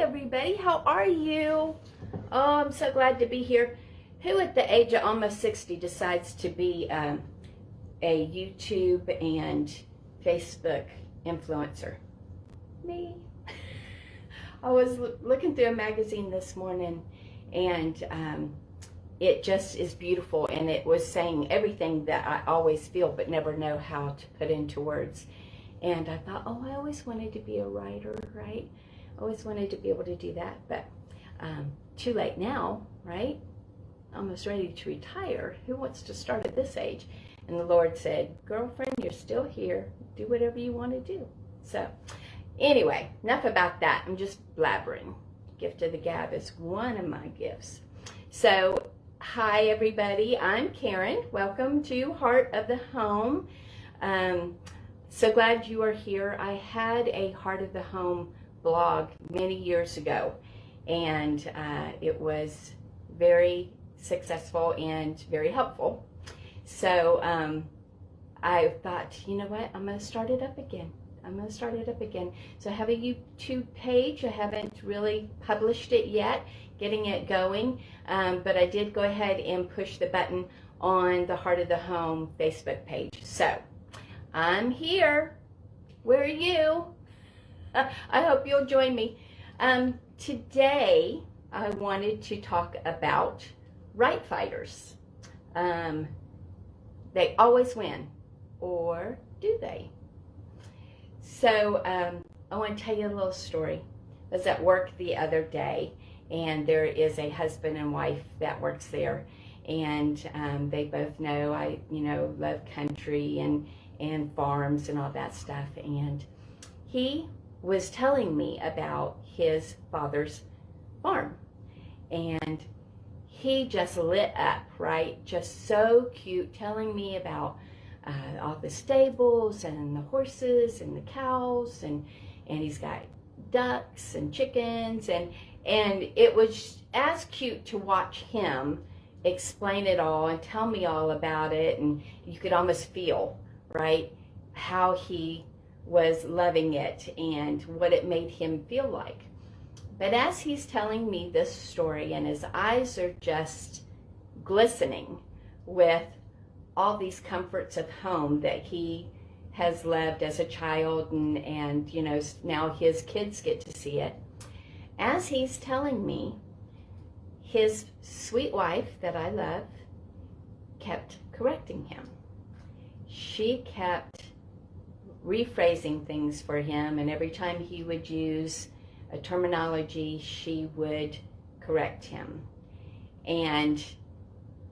everybody, how are you? Oh, I'm so glad to be here. Who at the age of almost 60 decides to be a YouTube and Facebook influencer? Me. I was looking through a magazine this morning, and it just is beautiful, and it was saying everything that I always feel but never know how to put into words. And I thought, oh, I always wanted to be a writer, right? Always wanted to be able to do that, but too late now, right? Almost ready to retire. Who wants to start at this age? And the Lord said, girlfriend, you're still here. Do whatever you want to do. So anyway, enough about that. I'm just blabbering. Gift of the gab is one of my gifts. So hi, everybody. I'm Karen. Welcome to Heart of the Home. So glad you are here. I had a Heart of the Home blog many years ago, and it was very successful and very helpful. So I thought, you know what, I'm going to start it up again. So I have a YouTube page. I haven't really published it yet, getting it going, but I did go ahead and push the button on the Heart of the Home Facebook page. So I'm here. Where are you? I hope you'll join me. Today, I wanted to talk about right fighters. They always win, or do they? So I want to tell you a little story. I was at work the other day, and there is a husband and wife that works there, and they both know I, love country and farms and all that stuff. And he was telling me about his father's farm, and he just lit up, right? Just so cute, telling me about all the stables and the horses and the cows, and he's got ducks and chickens, and it was as cute to watch him explain it all and tell me all about it, and you could almost feel, right, how he was loving it and what it made him feel like. But as he's telling me this story, and his eyes are just glistening with all these comforts of home that he has loved as a child, and now his kids get to see it. As he's telling me, his sweet wife that I love kept correcting him. She kept rephrasing things for him, and every time he would use a terminology, she would correct him. And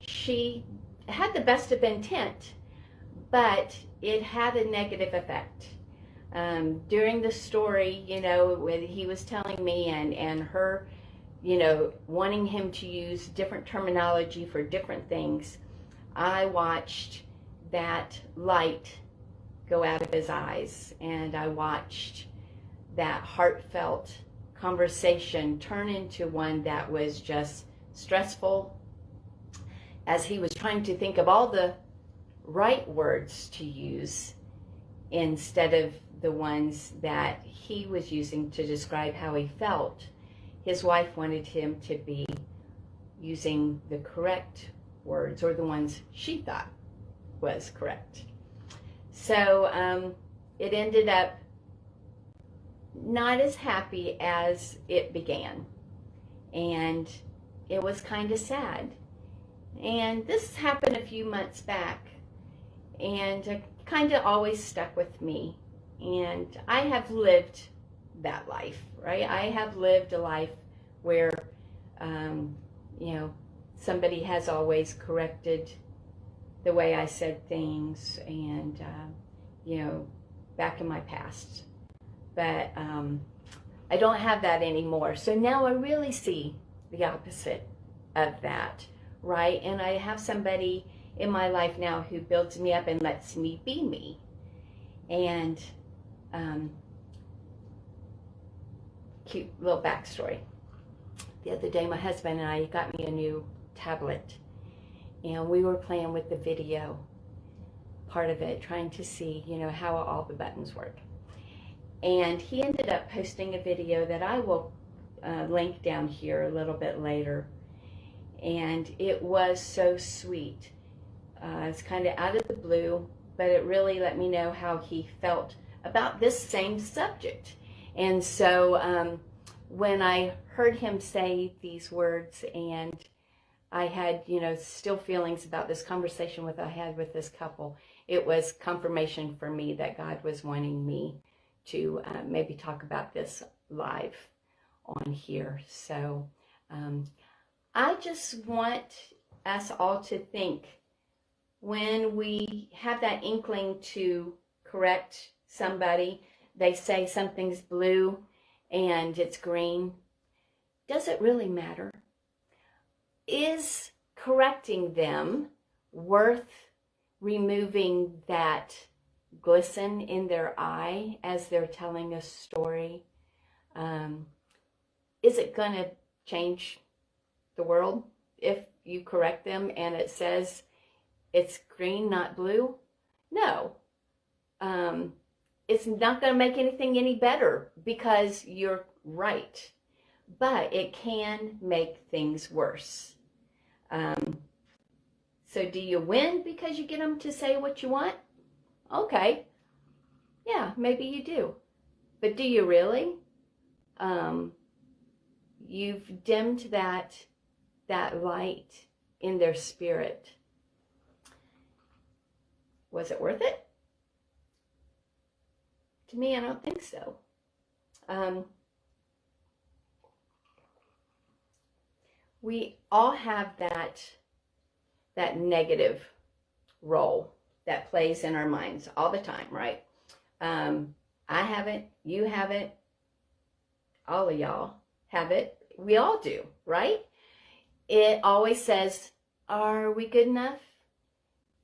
she had the best of intent, but it had a negative effect. During the story, when he was telling me and her, wanting him to use different terminology for different things, I watched that light go out of his eyes, and I watched that heartfelt conversation turn into one that was just stressful, as he was trying to think of all the right words to use instead of the ones that he was using to describe how he felt. His wife wanted him to be using the correct words, or the ones she thought was correct. So it ended up not as happy as it began, and it was kind of sad. And this happened a few months back, and it kind of always stuck with me. And I have lived that life, right? I have lived a life where, somebody has always corrected the way I said things, and, back in my past. But I don't have that anymore. So now I really see the opposite of that, right? And I have somebody in my life now who builds me up and lets me be me. And cute little backstory. The other day, my husband and I got me a new tablet, and we were playing with the video part of it, trying to see, how all the buttons work. And he ended up posting a video that I will link down here a little bit later. And it was so sweet. It's kind of out of the blue, but it really let me know how he felt about this same subject. And so when I heard him say these words, and I had, still feelings about this conversation I had with this couple, it was confirmation for me that God was wanting me to maybe talk about this live on here. So I just want us all to think, when we have that inkling to correct somebody, they say something's blue and it's green, does it really matter? Is correcting them worth removing that glisten in their eye as they're telling a story? Is it going to change the world if you correct them and it says it's green, not blue? No. It's not going to make anything any better because you're right. But it can make things worse. So do you win because you get them to say what you want? Okay. Yeah, maybe you do. But do you really? You've dimmed that light in their spirit. Was it worth it? To me, I don't think so. We all have that negative role that plays in our minds all the time, right? I have it, you have it, all of y'all have it. We all do, right? It always says, are we good enough?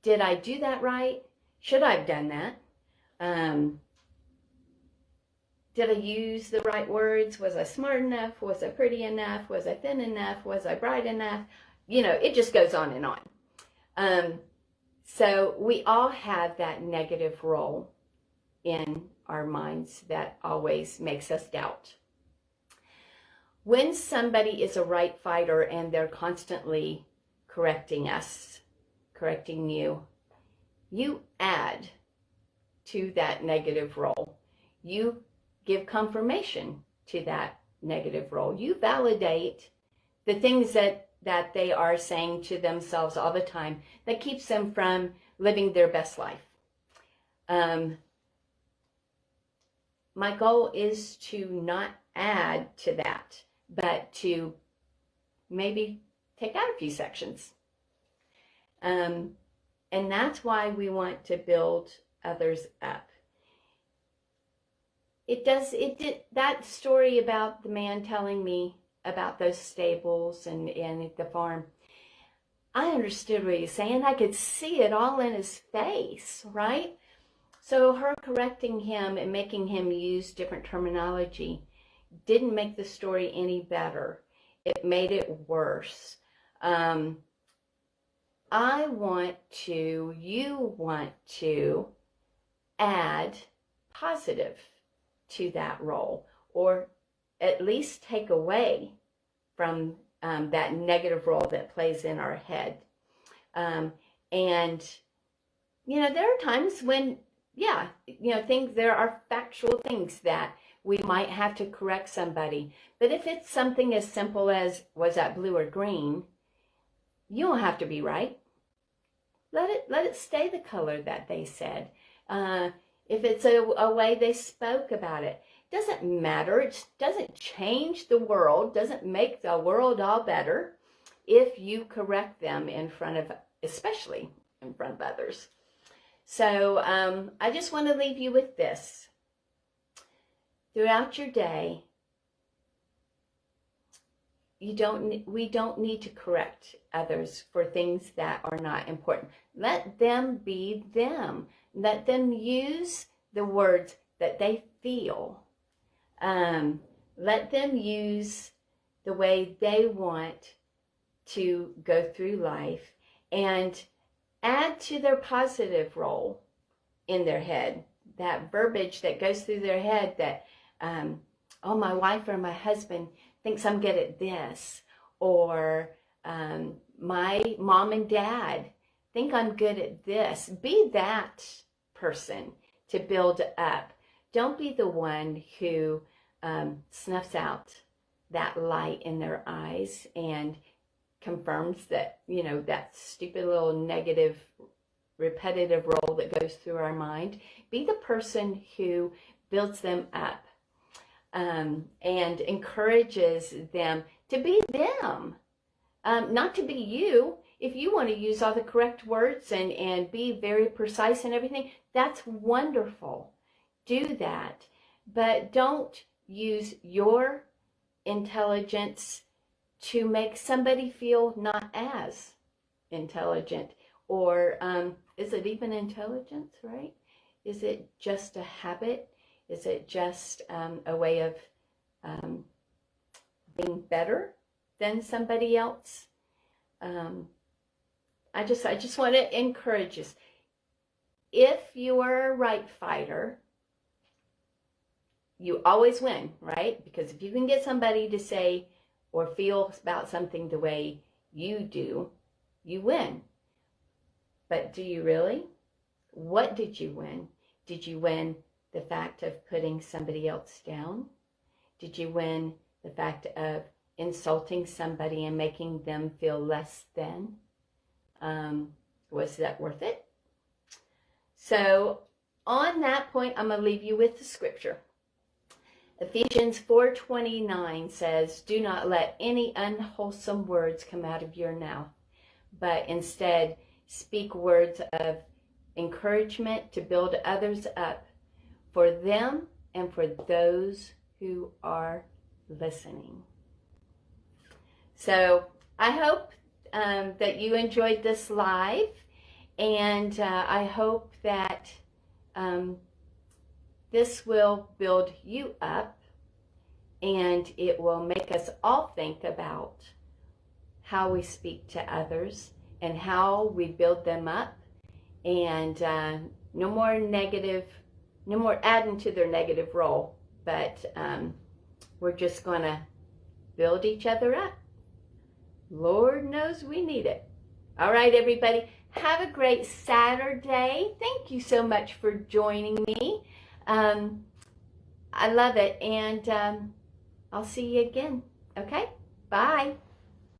Did I do that right? Should I have done that? Did I use the right words? Was I smart enough? Was I pretty enough? Was I thin enough? Was I bright enough? It just goes on and on. So we all have that negative role in our minds that always makes us doubt. When somebody is a right fighter and they're constantly correcting us, correcting you, you add to that negative role. You give confirmation to that negative role. You validate the things that they are saying to themselves all the time that keeps them from living their best life. My goal is to not add to that, but to maybe take out a few sections. And that's why we want to build others up. It did that story about the man telling me about those stables and the farm. I understood what he was saying. I could see it all in his face, right? So her correcting him and making him use different terminology didn't make the story any better. It made it worse. You want to add positive to that role, or at least take away from that negative role that plays in our head. And there are times when, there are factual things that we might have to correct somebody. But if it's something as simple as, was that blue or green, you don't have to be right. Let it stay the color that they said. If it's a way they spoke about it, doesn't matter. It doesn't change the world, doesn't make the world all better if you correct them especially in front of others. So I just want to leave you with this. Throughout your day, we don't need to correct others for things that are not important. Let them be them. Let them use the words that they feel. Let them use the way they want to go through life, and add to their positive role in their head, that verbiage that goes through their head that, my wife or my husband, thinks I'm good at this, or my mom and dad think I'm good at this. Be that person to build up. Don't be the one who snuffs out that light in their eyes and confirms that, that stupid little negative, repetitive role that goes through our mind. Be the person who builds them up and encourages them to be them, not to be you. If you want to use all the correct words and be very precise and everything, that's wonderful. Do that. But don't use your intelligence to make somebody feel not as intelligent. Or is it even intelligence, right? Is it just a habit? Is it just a way of being better than somebody else? I just want to encourage us. If you are a right fighter, you always win, right? Because if you can get somebody to say or feel about something the way you do, you win. But do you really? What did you win? Did you win the fact of putting somebody else down? Did you win the fact of insulting somebody and making them feel less than? Was that worth it? So on that point, I'm going to leave you with the scripture. Ephesians 4:29 says, "Do not let any unwholesome words come out of your mouth, but instead speak words of encouragement to build others up, for them and for those who are listening." So I hope that you enjoyed this live, and I hope that this will build you up, and it will make us all think about how we speak to others and how we build them up, and no more adding to their negative role, but we're just going to build each other up. Lord knows we need it. All right, everybody, have a great Saturday. Thank you so much for joining me. I love it, and I'll see you again. Okay? Bye.